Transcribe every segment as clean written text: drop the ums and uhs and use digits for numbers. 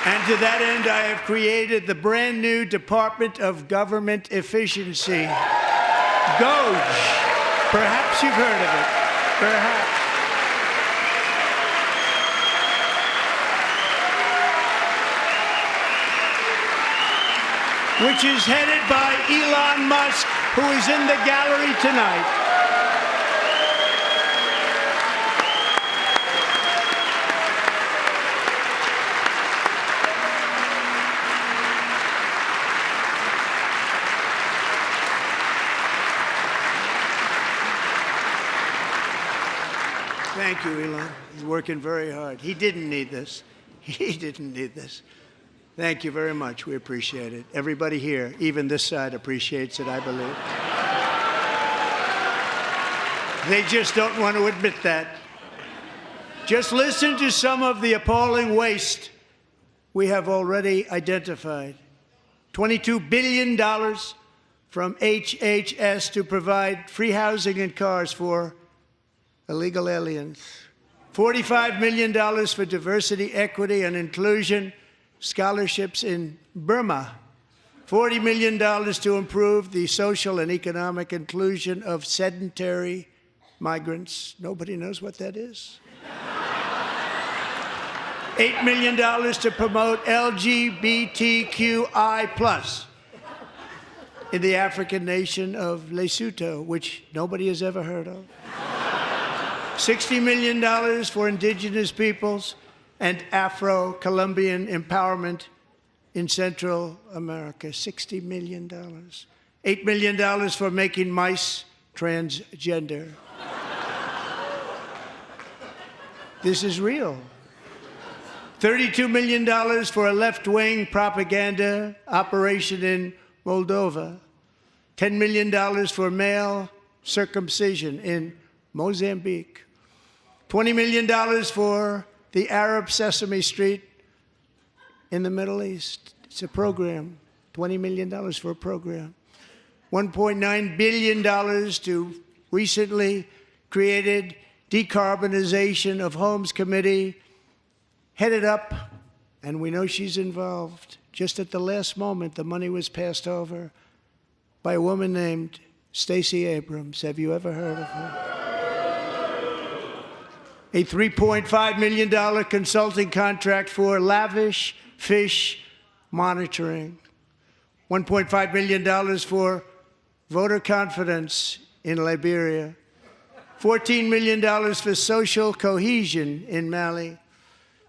And to that end, I have created the brand new Department of Government Efficiency, DOGE. Perhaps you've heard of it. Perhaps. Which is headed by Elon Musk, who is in the gallery tonight. Thank you, Elon. He's working very hard. He didn't need this. He didn't need this. Thank you very much. We appreciate it. Everybody here, even this side, appreciates it, I believe. They just don't want to admit that. Just listen to some of the appalling waste we have already identified. $22 billion from HHS to provide free housing and cars for illegal aliens. $45 million for diversity, equity, and inclusion scholarships in Burma. $40 million to improve the social and economic inclusion of sedentary migrants. Nobody knows what that is. $8 million to promote LGBTQI+ in the African nation of Lesotho, which nobody has ever heard of. $60 million for indigenous peoples and Afro-Colombian empowerment in Central America. $60 million. $8 million for making mice transgender. This is real. $32 million for a left-wing propaganda operation in Moldova. $10 million for male circumcision in Mozambique. $20 million for the Arab Sesame Street in the Middle East. It's a program. $20 million for a program. $1.9 billion to recently created Decarbonization of Homes Committee, headed up, and we know she's involved. Just at the last moment, the money was passed over by a woman named Stacey Abrams. Have you ever heard of her? A $3.5 million consulting contract for lavish fish monitoring. $1.5 million for voter confidence in Liberia. $14 million for social cohesion in Mali.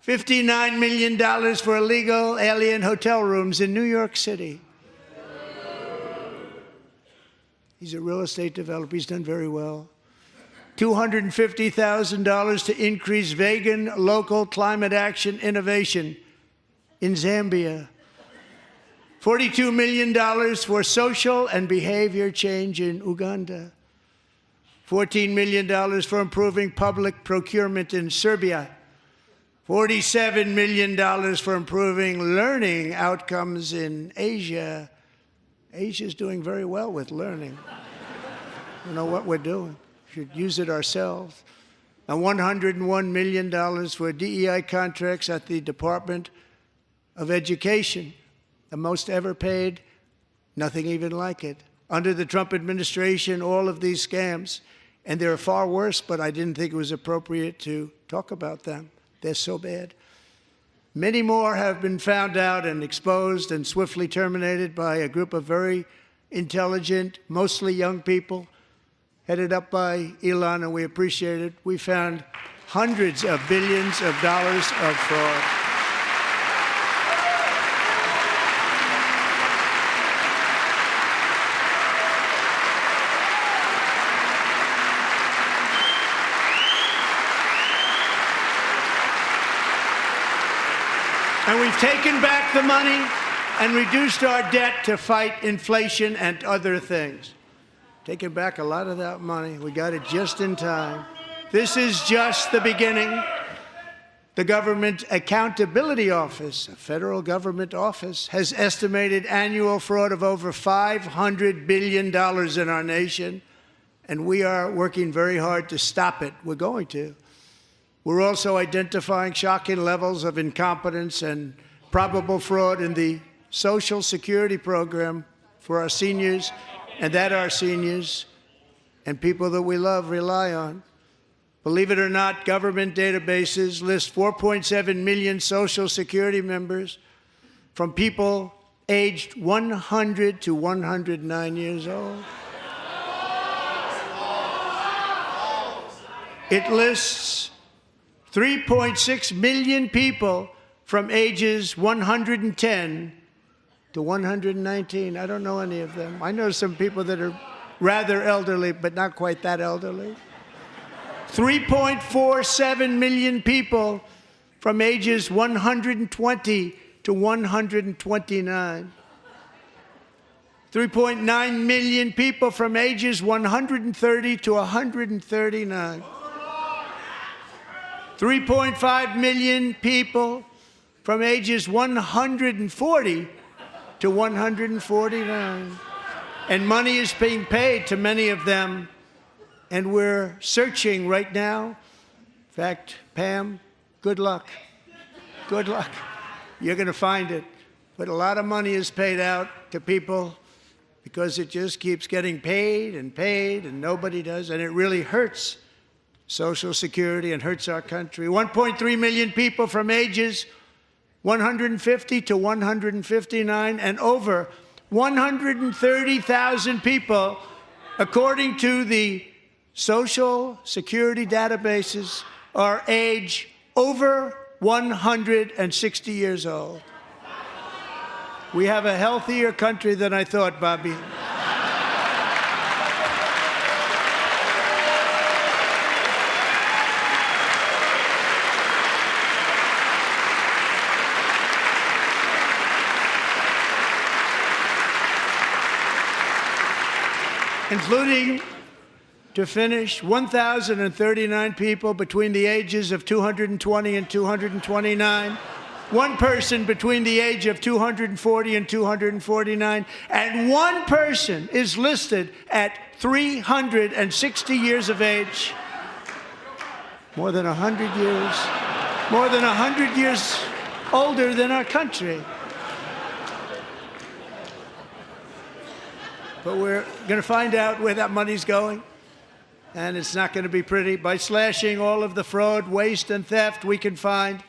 $59 million for illegal alien hotel rooms in New York City. He's a real estate developer. He's done very well. $250,000 to increase vegan local climate action innovation in Zambia. $42 million for social and behavior change in Uganda. $14 million for improving public procurement in Serbia. $47 million for improving learning outcomes in Asia. Asia's doing very well with learning. You know what we're doing. Should use it ourselves. And $101 million for DEI contracts at the Department of Education, the most ever paid, nothing even like it. Under the Trump administration, all of these scams, and they're far worse, but I didn't think it was appropriate to talk about them. They're so bad. Many more have been found out and exposed and swiftly terminated by a group of very intelligent, mostly young people, headed up by Elon, and we appreciate it. We found hundreds of billions of dollars of fraud. And we've taken back the money and reduced our debt to fight inflation and other things. Taking back a lot of that money. We got it just in time. This is just the beginning. The Government Accountability Office, a federal government office, has estimated annual fraud of over $500 billion in our nation, and we are working very hard to stop it. We're going to. We're also identifying shocking levels of incompetence and probable fraud in the Social Security program for our seniors, and that our seniors and people that we love rely on. Believe it or not, government databases list 4.7 million Social Security members from people aged 100 to 109 years old. It lists 3.6 million people from ages 110 to 119. I don't know any of them. I know some people that are rather elderly, but not quite that elderly. 3.47 million people from ages 120 to 129. 3.9 million people from ages 130 to 139. 3.5 million people from ages 140 to 149. And money is being paid to many of them, and we're searching right now. In fact, Pam, good luck. Good luck. You're going to find it. But a lot of money is paid out to people because it just keeps getting paid, and nobody does, and it really hurts Social Security and hurts our country. 1.3 million people from ages 150 to 159, and over 130,000 people, according to the Social Security databases, are age over 160 years old. We have a healthier country than I thought, Bobby. Including, to finish, 1,039 people between the ages of 220 and 229, one person between the age of 240 and 249, and one person is listed at 360 years of age. More than 100 years older than our country. But we're going to find out where that money's going, and it's not going to be pretty. By slashing all of the fraud, waste, and theft we can find,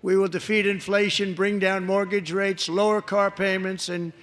we will defeat inflation, bring down mortgage rates, lower car payments, and